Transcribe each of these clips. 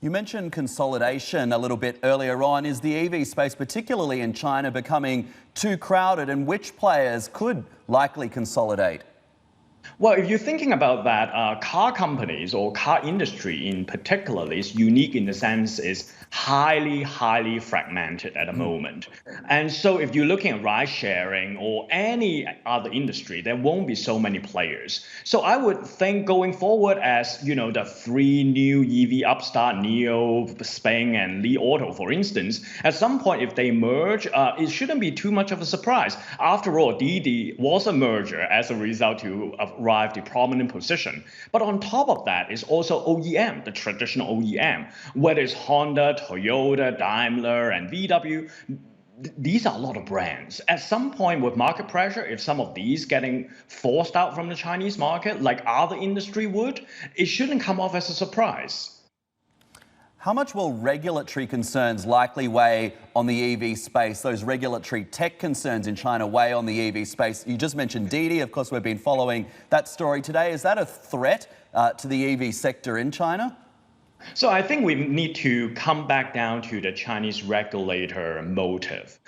You mentioned consolidation a little bit earlier on. Is the EV space, particularly in China, becoming too crowded, and which players could likely consolidate? Well, if you're thinking about that, car companies or car industry in particular is unique in the sense is highly fragmented at the moment. And so if you're looking at ride sharing or any other industry, there won't be so many players. So I would think going forward as, the three new EV upstart, Neo, Spang, and Li Auto, for instance, at some point, if they merge, it shouldn't be too much of a surprise. After all, Didi was a merger as a result to arrive the prominent position. But on top of that is also OEM, the traditional OEM, whether it's Honda, Toyota, Daimler, and VW. These are a lot of brands. At some point with market pressure, if some of these getting forced out from the Chinese market like other industry would, it shouldn't come off as a surprise. How much will regulatory concerns likely weigh on the EV space? Those regulatory tech concerns in China weigh on the EV space. You just mentioned Didi. Of course, we've been following that story today. Is that a threat to the EV sector in China? So I think we need to come back down to the Chinese regulator motive.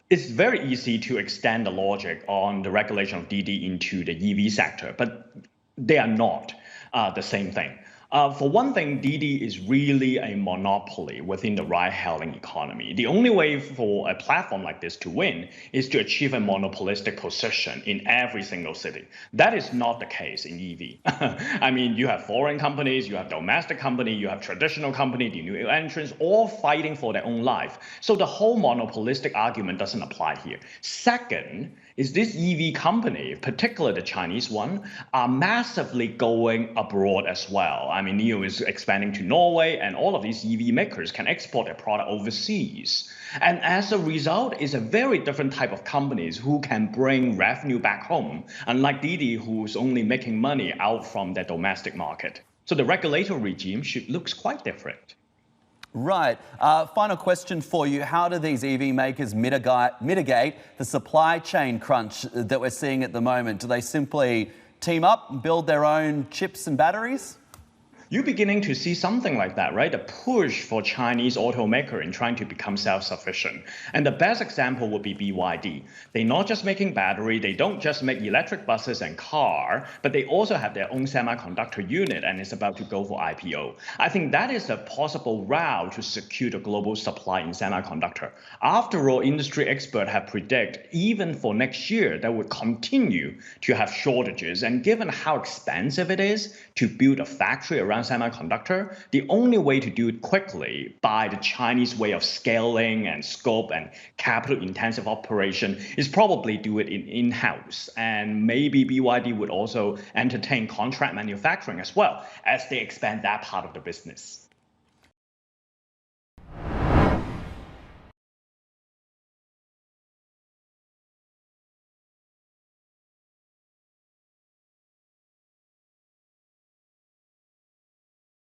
It's very easy to extend the logic on the regulation of Didi into the EV sector, but they are not the same thing. For one thing, Didi is really a monopoly within the ride-hailing economy. The only way for a platform like this to win is to achieve a monopolistic position in every single city. That is not the case in EV. I mean, you have foreign companies, you have domestic company, you have traditional company, the new entrants, all fighting for their own life. So the whole monopolistic argument doesn't apply here. Second, is this EV company, particularly the Chinese one, are massively going abroad as well. I mean, NIO is expanding to Norway, and all of these EV makers can export their product overseas. And as a result, it's a very different type of companies who can bring revenue back home, unlike Didi, who's only making money out from their domestic market. So the regulatory regime looks quite different. Right. Final question for you. How do these EV makers mitigate the supply chain crunch that we're seeing at the moment? Do they simply team up and build their own chips and batteries? You're beginning to see something like that, right? The push for Chinese automaker in trying to become self-sufficient. And the best example would be BYD. They're not just making battery, they don't just make electric buses and car, but they also have their own semiconductor unit and is about to go for IPO. I think that is a possible route to secure the global supply in semiconductor. After all, industry experts have predicted even for next year, that would continue to have shortages. And given how expensive it is to build a factory around semiconductor, the only way to do it quickly by the Chinese way of scaling and scope and capital intensive operation is probably do it in-house. And maybe BYD would also entertain contract manufacturing as well as they expand that part of the business.